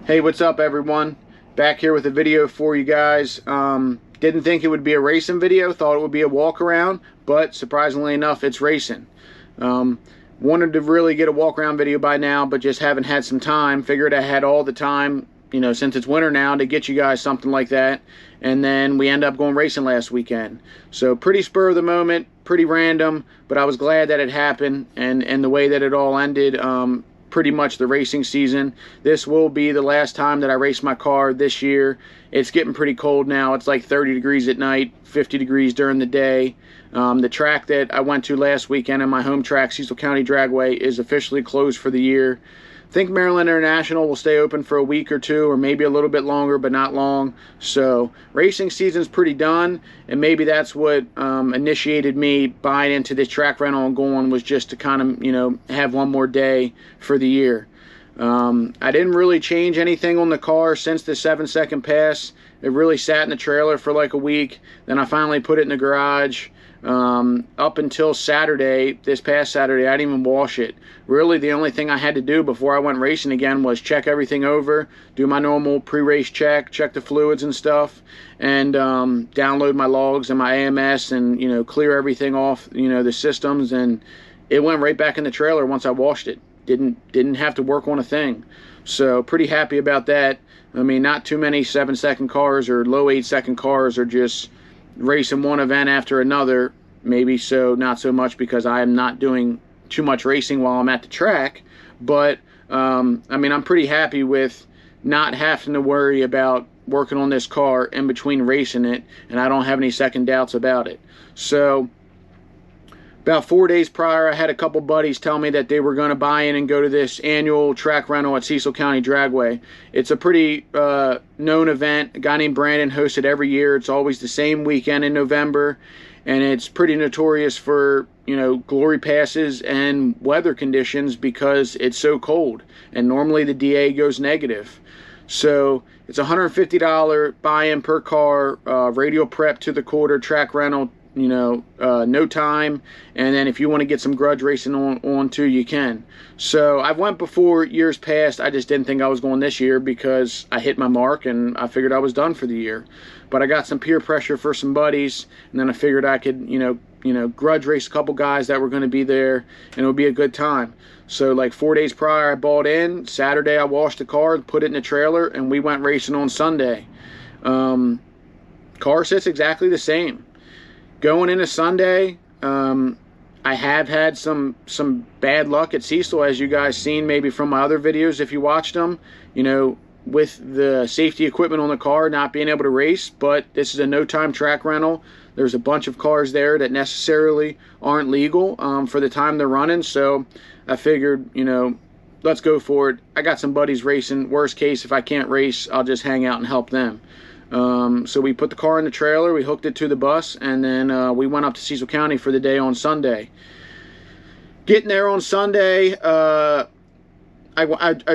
Hey, what's up everyone? Back here with a video for you guys. Didn't think it would be a racing video, thought it would be a walk around, but surprisingly enough, it's racing. Wanted to really get a walk around video by now, but just haven't had some time. Figured I had all the time, since it's winter now, to get you guys something like that. And then we end up going racing last weekend. So pretty spur of the moment, pretty random, but I was glad that it happened and the way that it all ended. Pretty much the racing season. This will be the last time that I race my car this year. It's getting pretty cold now. It's like 30 degrees at night, 50 degrees during the day. The track that I went to last weekend, in my home track, Cecil County Dragway, is officially closed for the year. I think Maryland International will stay open for a week or two, or maybe a little bit longer, but not long. So racing season's pretty done, and maybe that's what initiated me buying into this track rental and going, was just to kind of, have one more day for the year. I didn't really change anything on the car since the 7-second pass. It really sat in the trailer for like a week. Then I finally put it in the garage. Up until Saturday, this past Saturday, I didn't even wash it. Really, the only thing I had to do before I went racing again was check everything over, do my normal pre-race check the fluids and stuff, and download my logs and my AMS and, clear everything off, the systems, and it went right back in the trailer once I washed it. Didn't have to work on a thing. So pretty happy about that. I mean, not too many 7-second cars or low 8-second cars are just racing one event after another. Maybe so, not so much, because I am not doing too much racing while I'm at the track. But I mean, I'm pretty happy with not having to worry about working on this car in between racing it, and I don't have any second doubts about it. So about 4 days prior, I had a couple buddies tell me that they were going to buy in and go to this annual track rental at Cecil County Dragway. It's a pretty known event. A guy named Brandon hosts it every year. It's always the same weekend in November, and it's pretty notorious for, glory passes and weather conditions because it's so cold, and normally the DA goes negative. So it's a $150 buy-in per car, radial prep to the quarter, track rental, no time, and then if you want to get some grudge racing on too, you can. So I've went before years past. I just didn't think I was going this year because I hit my mark and I figured I was done for the year. But I got some peer pressure for some buddies, and then I figured I could grudge race a couple guys that were going to be there, and it would be a good time. So like 4 days prior, I bought in. Saturday I washed the car, put it in the trailer, and we went racing on Sunday. Car sits exactly the same. Going into Sunday, I have had some bad luck at Cecil, as you guys seen maybe from my other videos if you watched them, with the safety equipment on the car not being able to race. But this is a no-time track rental. There's a bunch of cars there that necessarily aren't legal for the time they're running, so I figured, let's go for it. I got some buddies racing. Worst case, if I can't race, I'll just hang out and help them. So we put the car in the trailer, we hooked it to the bus, and then we went up to Cecil County for the day on Sunday. Getting there on Sunday, I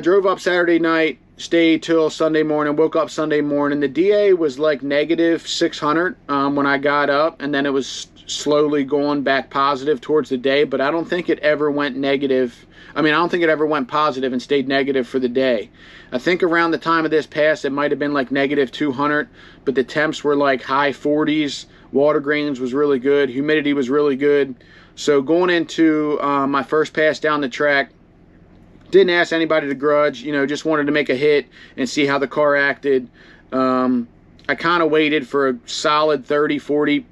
drove up Saturday night, stayed till Sunday morning, woke up Sunday morning. The DA was like negative 600 when I got up, and then it was slowly going back positive towards the day, but I don't think it ever went negative. I don't think it ever went positive and stayed negative for the day. I think around the time of this pass, it might have been like negative 200, but the temps were like high 40s. Water grains was really good. Humidity was really good. So going into my first pass down the track, didn't ask anybody to grudge, just wanted to make a hit and see how the car acted. I kind of waited for a solid 30, 40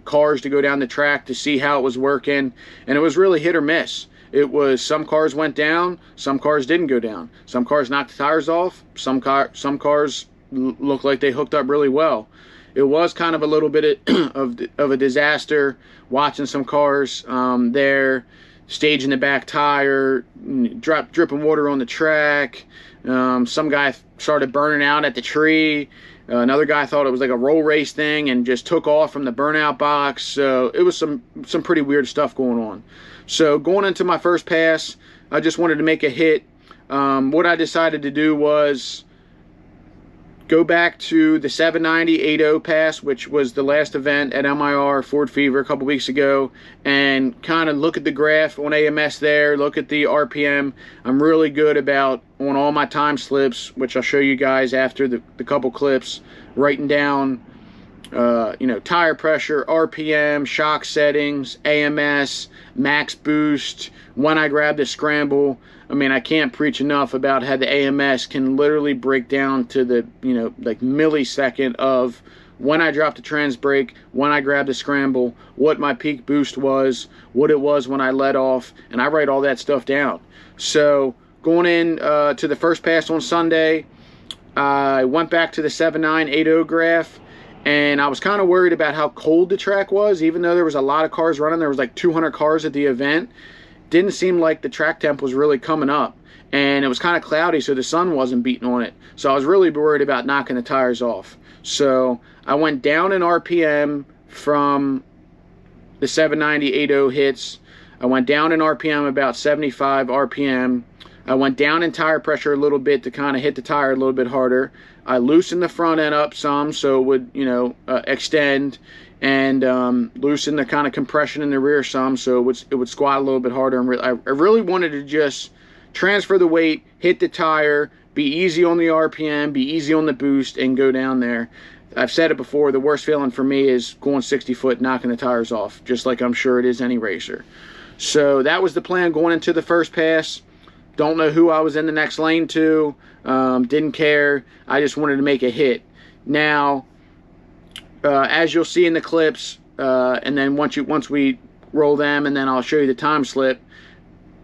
cars to go down the track to see how it was working, and it was really hit or miss. It was, some cars went down, some cars didn't go down. Some cars knocked the tires off, some cars looked like they hooked up really well. It was kind of a little bit of a disaster watching some cars there, staging the back tire, dripping water on the track. Some guy started burning out at the tree. Another guy thought it was like a roll race thing and just took off from the burnout box. So it was some pretty weird stuff going on. So going into my first pass, I just wanted to make a hit. What I decided to do was go back to the 790-80 pass, which was the last event at MIR Ford Fever a couple weeks ago, and kind of look at the graph on AMS there, look at the RPM. I'm really good about on all my time slips, which I'll show you guys after the couple clips, writing down you know, tire pressure, RPM, shock settings, AMS, max boost, when I grab the scramble. I mean, I can't preach enough about how the AMS can literally break down to the, you know, like millisecond of when I dropped the trans brake, when I grabbed the scramble, what my peak boost was, what it was when I let off, and I write all that stuff down. So going in to the first pass on Sunday, I went back to the 7980 graph, and I was kind of worried about how cold the track was. Even though there was a lot of cars running, there was like 200 cars at the event, didn't seem like the track temp was really coming up, and it was kind of cloudy, so the sun wasn't beating on it. So I was really worried about knocking the tires off. So I went down in RPM from the 790-80 hits. I went down in RPM about 75 RPM. I went down in tire pressure a little bit to kind of hit the tire a little bit harder. I loosened the front end up some so it would, you know, extend, and loosen the kind of compression in the rear some so it would squat a little bit harder. And I really wanted to just transfer the weight, hit the tire, be easy on the RPM, be easy on the boost, and go down there. I've said it before, the worst feeling for me is going 60 foot, knocking the tires off, just like I'm sure it is any racer. So that was the plan going into the first pass. Don't know who I was in the next lane to, didn't care. I just wanted to make a hit. Now, as you'll see in the clips, and then once we roll them, and then I'll show you the time slip,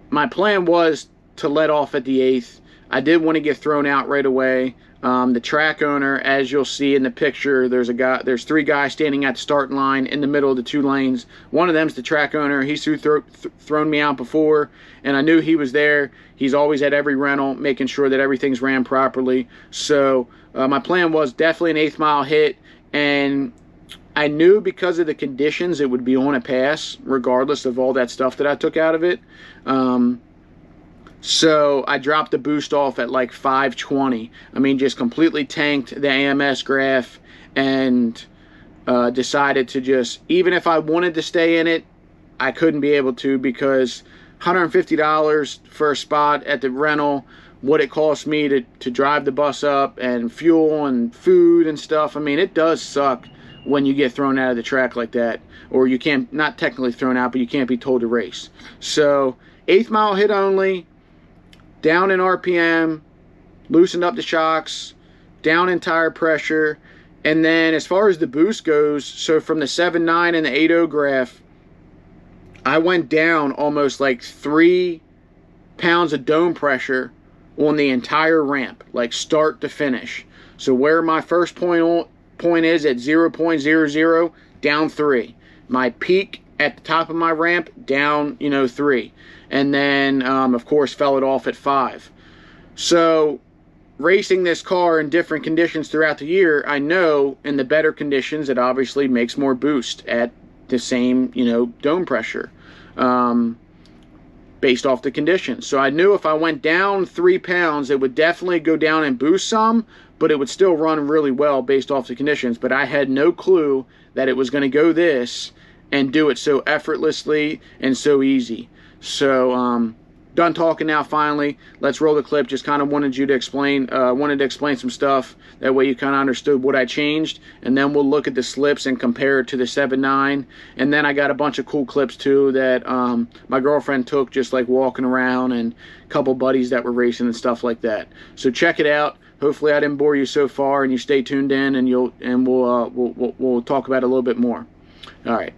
my plan was to let off at the 8th. I did want to get thrown out right away. The track owner, as you'll see in the picture, there's 3 guys standing at the starting line in the middle of the 2 lanes. One of them's the track owner. He's thrown me out before, and I knew he was there. He's always at every rental, making sure that everything's ran properly. So my plan was definitely an 8th mile hit, and I knew because of the conditions it would be on a pass, regardless of all that stuff that I took out of it. So I dropped the boost off at like 520. I mean, just completely tanked the AMS graph, and decided to just, even if I wanted to stay in it, I couldn't be able to, because $150 for a spot at the rental, what it cost me to drive the bus up, and fuel and food and stuff. I mean, it does suck when you get thrown out of the track like that, or you can't, not technically thrown out, but you can't be told to race. So 8th mile hit only, down in RPM, loosened up the shocks, down in tire pressure, and then as far as the boost goes, so from the 7.9 and the 8.0 graph, I went down almost like 3 pounds of dome pressure on the entire ramp, like start to finish. So where my first point is at 0.00, down 3. My peak at the top of my ramp, down, you know, 3. And then, of course, fell it off at 5. So racing this car in different conditions throughout the year, I know in the better conditions it obviously makes more boost at the same, you know, dome pressure, based off the conditions. So I knew if I went down 3 pounds, it would definitely go down and boost some, but it would still run really well based off the conditions. But I had no clue that it was going to go this and do it so effortlessly and so easy. So done talking now. Finally, let's roll the clip. Just kind of wanted to explain some stuff, that way you kind of understood what I changed, and then we'll look at the slips and compare it to the 7.9. And then I got a bunch of cool clips too that my girlfriend took, just like walking around, and a couple buddies that were racing and stuff like that. So check it out. Hopefully I didn't bore you so far, and you stay tuned in, and we'll talk about it a little bit more. All right.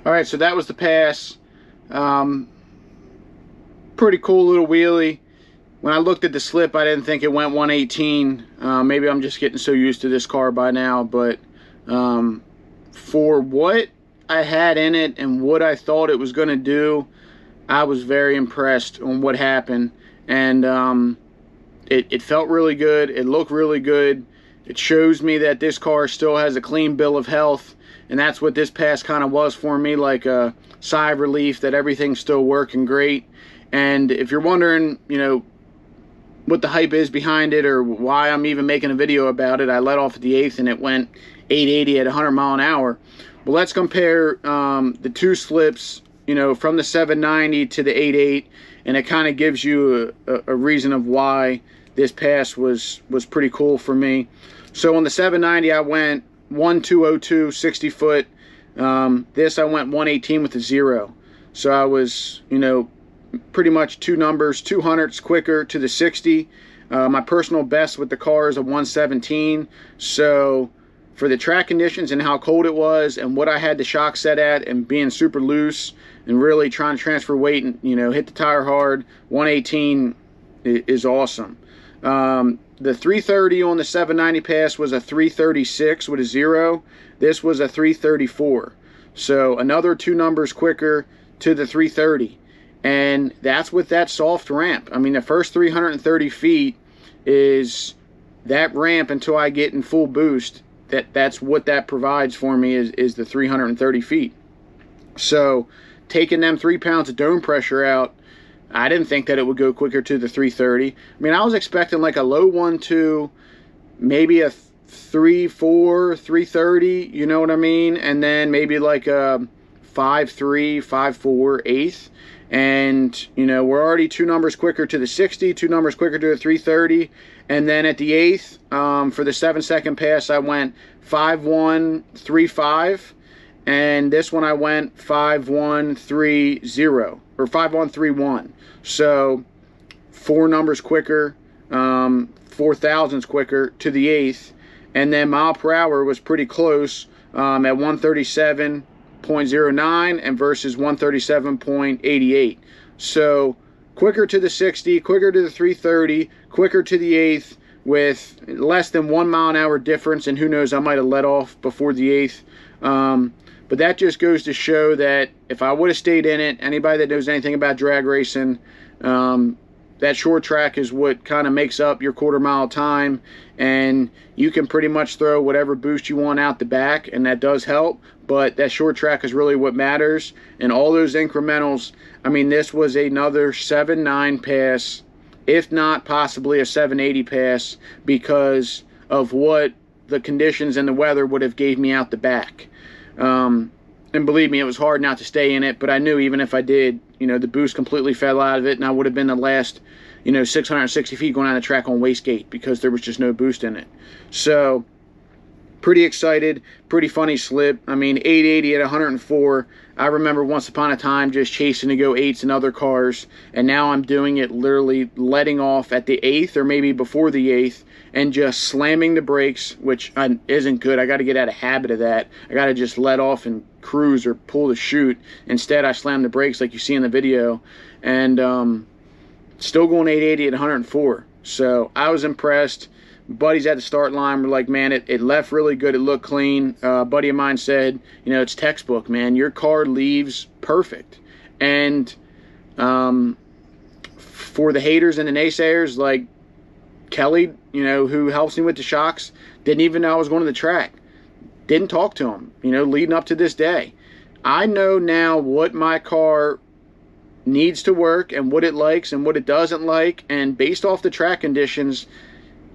All right, so that was the pass. Pretty cool little wheelie. When I looked at the slip, I didn't think it went 118. Maybe I'm just getting so used to this car by now, but for what I had in it and what I thought it was going to do, I was very impressed on what happened. And it felt really good. It looked really good. It shows me that this car still has a clean bill of health, and that's what this pass kind of was for me, like a sigh of relief that everything's still working great. And if you're wondering, you know, what the hype is behind it or why I'm even making a video about it, I let off at the 8th and it went 880 at 100 mile an hour. Well, let's compare the two slips, you know, from the 790 to the 88, and it kind of gives you a reason of why this pass was pretty cool for me. So on the 790, I went 1202 60 foot. This I went 118 with a 0. So I was, you know, pretty much 2 numbers, 200ths quicker to the 60. My personal best with the car is a 117. So for the track conditions and how cold it was and what I had the shock set at and being super loose and really trying to transfer weight and, you know, hit the tire hard, 118 is awesome. The 330 on the 790 pass was a 336 with a 0. This was a 334. So another 2 numbers quicker to the 330. And that's with that soft ramp. I mean, the first 330 feet is that ramp until I get in full boost. That's what that provides for me is the 330 feet. So taking them 3 pounds of dome pressure out, I didn't think that it would go quicker to the 330. I mean, I was expecting like a low 1.2, maybe a 3.4, 330, you know what I mean? And then maybe like a 5.3, 5.4, 8th. And, you know, we're already 2 numbers quicker to the 60, 2 numbers quicker to the 330. And then at the 8th, for the 7-second pass, I went 5.135. And this one I went 5.130 or 5.131. So 4 numbers quicker, 4 thousandths quicker to the 8th. And then mile per hour was pretty close at 137.09 and versus 137.88. So quicker to the 60, quicker to the 330, quicker to the 8th with less than 1 mile an hour difference. And who knows, I might have let off before the 8th. But that just goes to show that if I would have stayed in it, anybody that knows anything about drag racing, that short track is what kind of makes up your quarter-mile time, and you can pretty much throw whatever boost you want out the back, and that does help, but that short track is really what matters. And all those incrementals, I mean, this was another 7.9 pass, if not possibly a 7.80 pass, because of what the conditions and the weather would have gave me out the back. And believe me, it was hard not to stay in it, but I knew even if I did, you know, the boost completely fell out of it, and I would have been the last, you know, 660 feet going down the track on wastegate because there was just no boost in it. So pretty excited, pretty funny slip. I mean, 880 at 104. I remember once upon a time just chasing to go 8s in other cars, and now I'm doing it literally letting off at the 8th or maybe before the 8th and just slamming the brakes, which isn't good. I got to get out of habit of that. I got to just let off and cruise or pull the chute. Instead, I slam the brakes like you see in the video, and still going 880 at 104. So I was impressed. Buddies at the start line were like, man, it left really good. It looked clean. A buddy of mine said, you know, it's textbook, man. Your car leaves perfect. And for the haters and the naysayers, like Kelly, you know, who helps me with the shocks, didn't even know I was going to the track. Didn't talk to him, you know, leading up to this day. I know now what my car needs to work and what it likes and what it doesn't like. And based off the track conditions,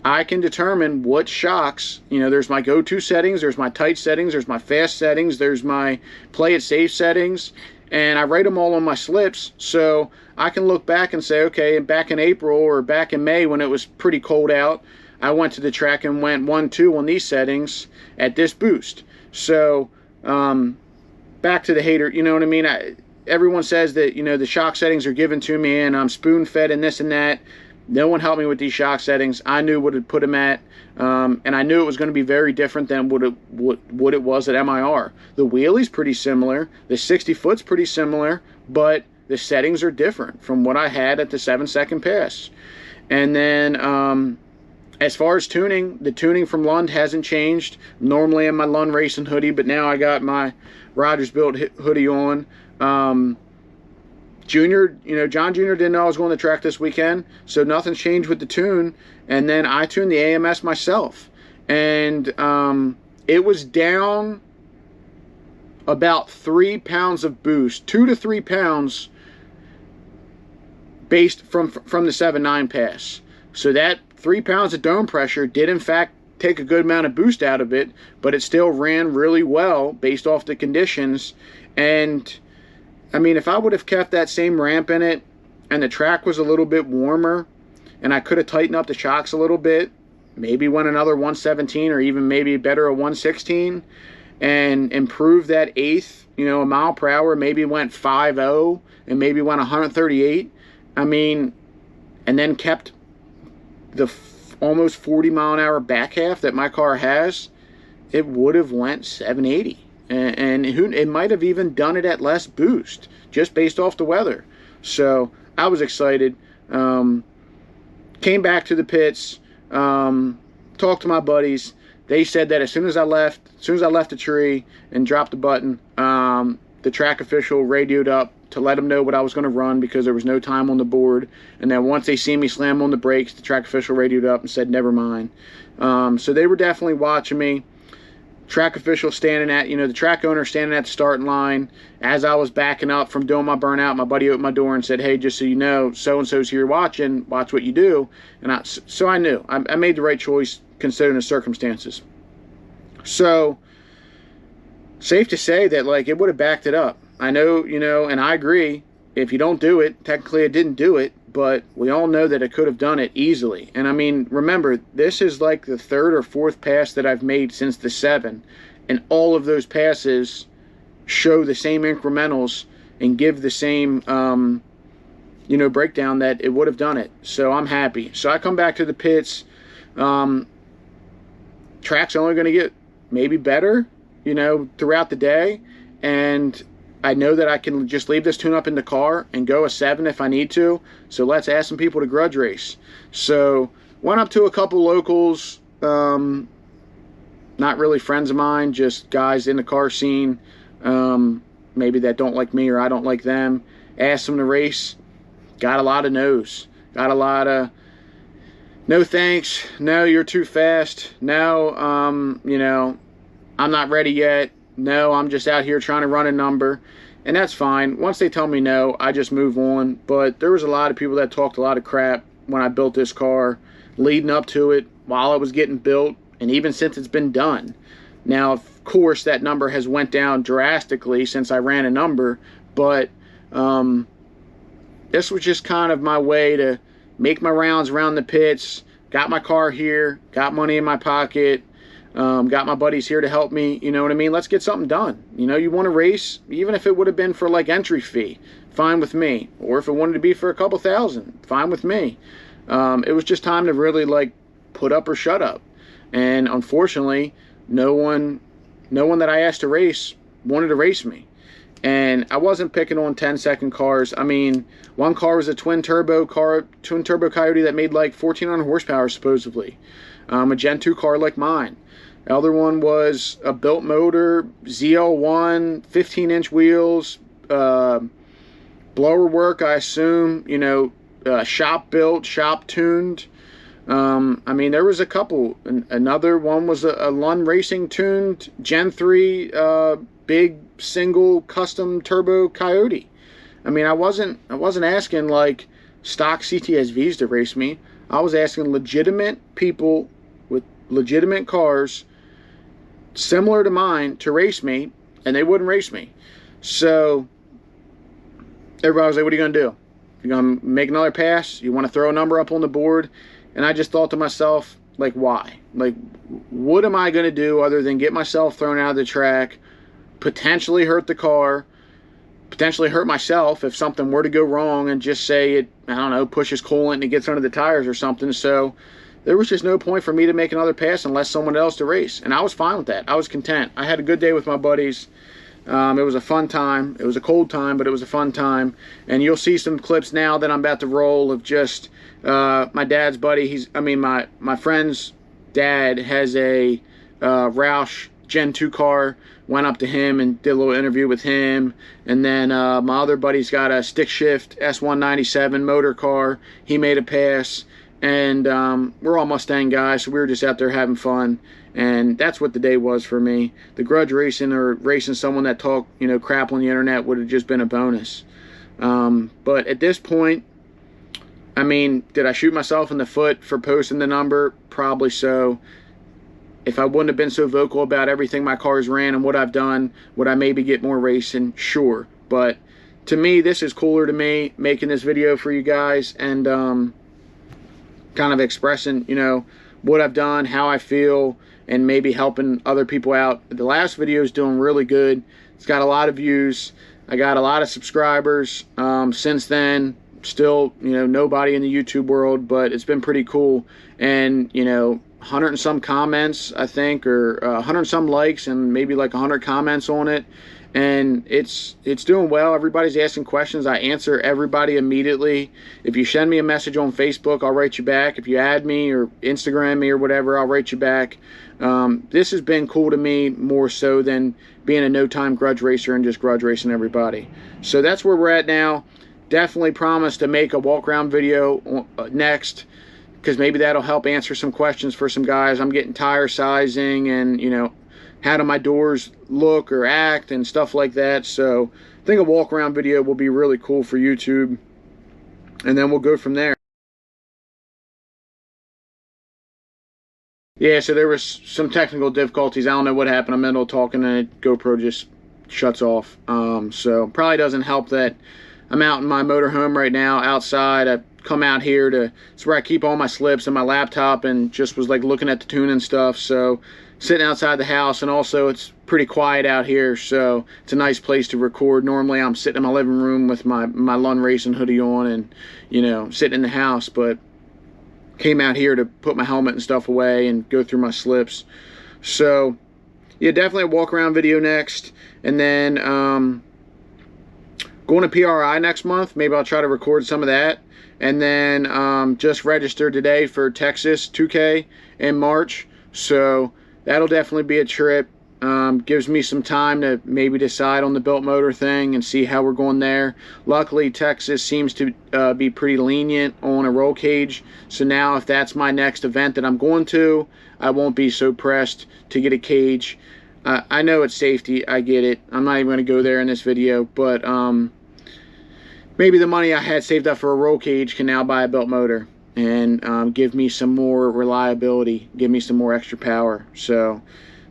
I can determine what shocks, you know, there's my go-to settings, there's my tight settings, there's my fast settings, there's my play it safe settings, and I write them all on my slips, so I can look back and say, okay, back in April or back in May when it was pretty cold out, I went to the track and went 1-2 on these settings at this boost. So back to the hater, you know what I mean? Everyone says that, you know, the shock settings are given to me and I'm spoon-fed and this and that. No one helped me with these shock settings. I knew what to put them at, and I knew it was going to be very different than what it was at MIR. The wheelie's pretty similar. The 60 foot's pretty similar, but the settings are different from what I had at the 7-second pass. And then as far as tuning, the tuning from Lund hasn't changed. Normally I'm my Lund racing hoodie, but now I got my Rodgersbuilt hoodie on. Junior, John Jr. didn't know I was going to the track this weekend, so nothing's changed with the tune. And then I tuned the AMS myself, and it was down about 3 pounds of boost, 2 to 3 pounds, based from the 7.9 pass. So that 3 pounds of dome pressure did in fact take a good amount of boost out of it, but it still ran really well based off the conditions. And I mean, if I would have kept that same ramp in it and the track was a little bit warmer and I could have tightened up the shocks a little bit, maybe went another 117 or even maybe better a 116 and improved that eighth, a mile per hour, maybe went 5.0 and maybe went 138. I mean, and then kept the almost 40 mile an hour back half that my car has, it would have went 780. And it might have even done it at less boost, just based off the weather. So I was excited. Came back to the pits, talked to my buddies. They said that as soon as I left the tree and dropped the button, the track official radioed up to let them know what I was going to run because there was no time on the board. And then once they see me slam on the brakes, the track official radioed up and said, never mind. So they were definitely watching me. Track official standing at, the track owner standing at the starting line. As I was backing up from doing my burnout, my buddy opened my door and said, hey, just so you know, so-and-so's here watching, watch what you do. And so I knew. I made the right choice considering the circumstances. So, safe to say that, it would have backed it up. I know, and I agree, if you don't do it, technically it didn't do it, but we all know that it could have done it easily. And I mean, remember, this is like the 3rd or 4th pass that I've made since the 7, and all of those passes show the same incrementals and give the same, breakdown that it would have done it. So I'm happy. So I come back to the pits. Track's only going to get maybe better, throughout the day, and I know that I can just leave this tune up in the car and go a 7 if I need to. So let's ask some people to grudge race. So went up to a couple locals, not really friends of mine, just guys in the car scene, maybe that don't like me or I don't like them. Asked them to race. Got a lot of no's. Got a lot of no thanks. No, you're too fast. No, I'm not ready yet. No, I'm just out here trying to run a number. And that's fine. Once they tell me no, I just move on. But there was a lot of people that talked a lot of crap when I built this car, leading up to it, while it was getting built, and even since it's been done. Now, of course, that number has went down drastically since I ran a number, but this was just kind of my way to make my rounds around the pits, got my car here, got money in my pocket, got my buddies here to help me, you know what I mean? Let's get something done. You want to race, even if it would have been for entry fee, fine with me. Or if it wanted to be for a couple thousand, fine with me. It was just time to really put up or shut up. And unfortunately, no one that I asked to race wanted to race me. And I wasn't picking on 10-second cars. I mean, one car was a twin turbo Coyote that made 1,400 horsepower supposedly. A Gen 2 car like mine. The other one was a built motor, ZL1, 15-inch wheels, blower work, I assume, shop built, shop tuned. I mean, there was a couple. Another one was a LUND Racing tuned Gen 3 big single custom turbo Coyote. I mean, I wasn't asking stock CTSVs to race me. I was asking legitimate people with legitimate cars similar to mine to race me, and they wouldn't race me. So everybody was like, what are you going to do? You're going to make another pass? You want to throw a number up on the board? And I just thought to myself, why? What am I going to do other than get myself thrown out of the track, potentially hurt the car, potentially hurt myself if something were to go wrong and just say it, I don't know, pushes coolant and it gets under the tires or something. So there was just no point for me to make another pass unless someone else to race. And I was fine with that. I was content. I had a good day with my buddies. It was a fun time. It was a cold time, but it was a fun time. And you'll see some clips now that I'm about to roll of just my dad's buddy. My friend's dad has a Roush Gen 2 car. Went up to him and did a little interview with him. And then my other buddy's got a stick shift S197 motor car. He made a pass. And we're all Mustang guys, so we were just out there having fun. And that's what the day was for me. The grudge racing or racing someone that talked, crap on the internet would have just been a bonus. But at this point, I mean, did I shoot myself in the foot for posting the number? Probably so. If I wouldn't have been so vocal about everything my cars ran and what I've done, would I maybe get more racing? Sure. But to me, this is cooler to me, making this video for you guys and kind of expressing, what I've done, how I feel, and maybe helping other people out. The last video is doing really good. It's got a lot of views. I got a lot of subscribers since then. Still, nobody in the YouTube world, but it's been pretty cool. And, 100 and some comments, I think, or 100 and some likes, and maybe like 100 comments on it. And it's doing well. Everybody's asking questions. I answer everybody immediately. If you send me a message on Facebook, I'll write you back. If you add me or Instagram me or whatever, I'll write you back. This has been cool to me more so than being a no-time grudge racer and just grudge racing everybody. So that's where we're at now. Definitely promise to make a walk-around video next, because maybe that'll help answer some questions for some guys. I'm getting tire sizing and, how do my doors look or act and stuff like that. So I think a walk around video will be really cool for YouTube, and then we'll go from there. Yeah, so there was some technical difficulties. I don't know what happened. I'm in the middle of talking and GoPro just shuts off. So probably doesn't help that I'm out in my motorhome right now outside. I come out here to, it's where I keep all my slips and my laptop, and just was like looking at the tuning stuff. So sitting outside the house, and also it's pretty quiet out here, so it's a nice place to record. Normally I'm sitting in my living room with my LUND racing hoodie on and sitting in the house, but came out here to put my helmet and stuff away and go through my slips. So yeah, definitely a walk around video next, and then going to PRI next month. Maybe I'll try to record some of that. And then just registered today for Texas 2K in March, so that'll definitely be a trip. Gives me some time to maybe decide on the built motor thing and see how we're going there. Luckily, Texas seems to be pretty lenient on a roll cage, so now if that's my next event that I'm going to, I won't be so pressed to get a cage. I know it's safety, I get it. I'm not even going to go there in this video, but maybe the money I had saved up for a roll cage can now buy a built motor and give me some more reliability, give me some more extra power. So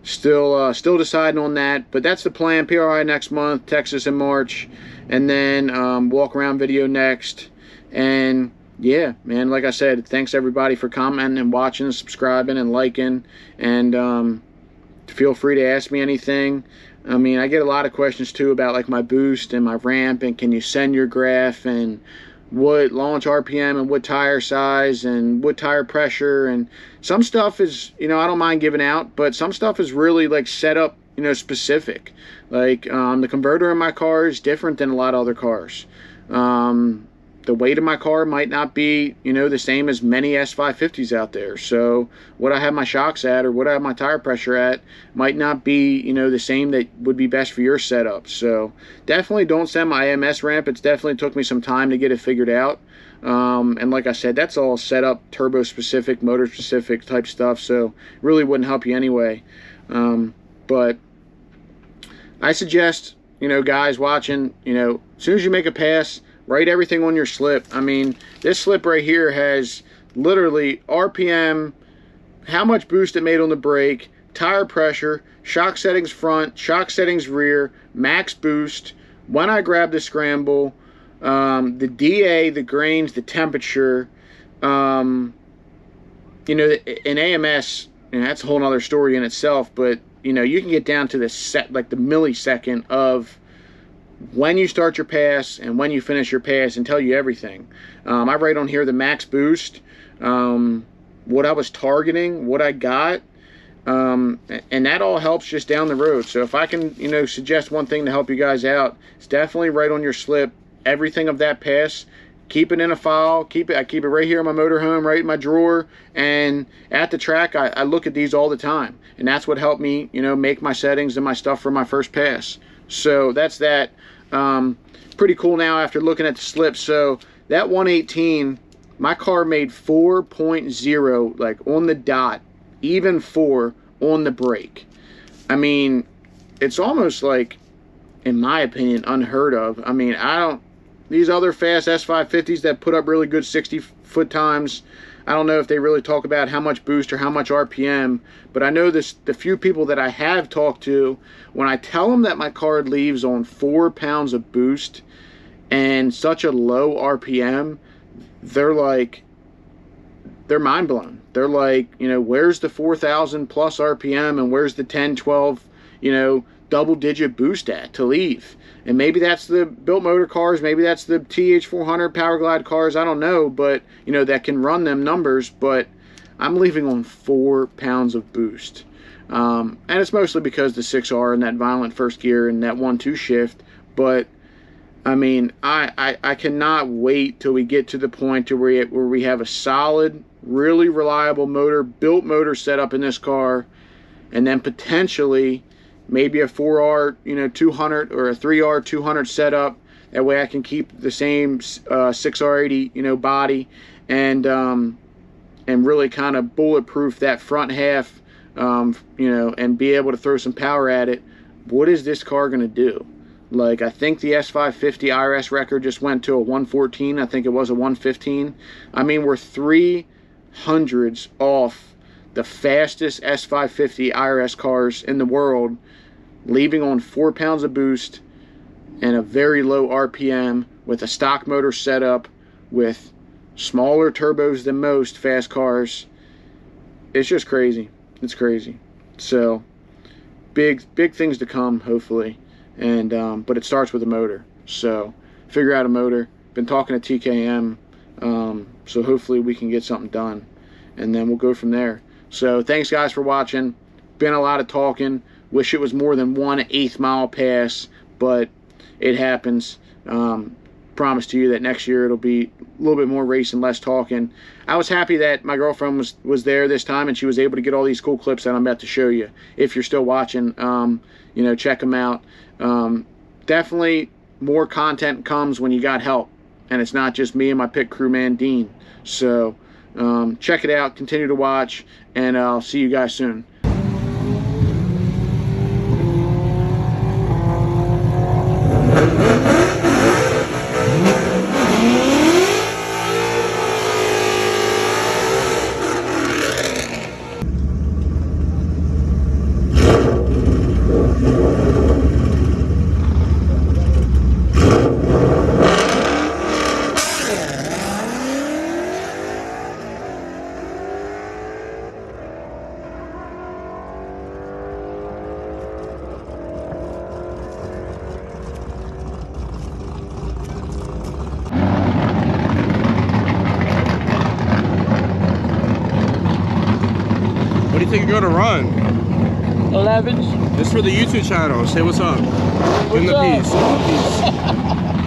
still deciding on that, but that's the plan. PRI next month, Texas in March, and then walk around video next. And yeah, man, like I said, thanks everybody for commenting and watching, subscribing and liking, and feel free to ask me anything. I mean, I get a lot of questions too about like my boost and my ramp, and can you send your graph, and what launch RPM and what tire size and what tire pressure, and some stuff is, I don't mind giving out, but some stuff is really like set up, specific. Like the converter in my car is different than a lot of other cars. The weight of my car might not be, the same as many S550s out there. So what I have my shocks at, or what I have my tire pressure at, might not be, the same that would be best for your setup. So definitely don't send my AMS ramp. It's definitely took me some time to get it figured out. And like I said, that's all set up turbo specific, motor specific type stuff. So really wouldn't help you anyway. But I suggest, guys watching, as soon as you make a pass, write everything on your slip. I mean, this slip right here has literally RPM, how much boost it made on the brake, tire pressure, shock settings front, shock settings rear, max boost, when I grab the scramble, the DA, the grains, the temperature. In AMS, that's a whole other story in itself, but you can get down to the millisecond of when you start your pass and when you finish your pass, and tell you everything. I write on here the max boost, what I was targeting, what I got, and that all helps just down the road. So if I can, you know, suggest one thing to help you guys out, it's definitely write on your slip everything of that pass. Keep it in a file. I keep it right here in my motorhome, right in my drawer. And at the track, I look at these all the time, and that's what helped me, you know, make my settings and my stuff for my first pass. So that's that. Pretty cool now after looking at the slips. So that 118, my car made 4.0, like on the dot, even 4 on the brake. I mean, it's almost like, in my opinion, unheard of. I mean, these other fast S550s that put up really good 60-foot times, I don't know if they really talk about how much boost or how much RPM, but I know the few people that I have talked to, when I tell them that my car leaves on 4 pounds of boost and such a low RPM, they're mind blown. They're like, you know, where's the 4,000 plus RPM and where's the 10, 12, you know, double-digit boost at to leave? And maybe that's the built motor cars, maybe that's the TH400 Powerglide cars, I don't know, but, you know, that can run them numbers, but I'm leaving on 4 pounds of boost. And it's mostly because the 6R and that violent first gear and that 1-2 shift, but, I mean, I cannot wait till we get to the point to where we have a solid, really reliable motor, built motor set up in this car, and then potentially maybe a 4R, you know, 200 or a 3R 200 setup. That way I can keep the same 6R80, you know, body, and really kind of bulletproof that front half, you know, and be able to throw some power at it. What is this car going to do? Like, I think the S550 IRS record just went to a 114. I think it was a 115. I mean, we're 300s off the fastest S550 IRS cars in the world, leaving on 4 pounds of boost and a very low RPM with a stock motor setup with smaller turbos than most fast cars. It's just crazy. It's crazy. So big things to come, hopefully. And but it starts with a motor. So figure out a motor. Been talking to TKM, so hopefully we can get something done, and then we'll go from there. So thanks guys for watching. Been a lot of talking. Wish it was more than 1/8 mile pass, but it happens. Promise to you that next year it'll be a little bit more racing, less talking. I was happy that my girlfriend was there this time and she was able to get all these cool clips that I'm about to show you. If you're still watching, you know, check them out. Definitely more content comes when you got help, and it's not just me and my pit crew man Dean. So check it out, continue to watch, and I'll see you guys soon. What do you think you're gonna run? 11s. This is for the YouTube channel. Say what's up. Give them the peace.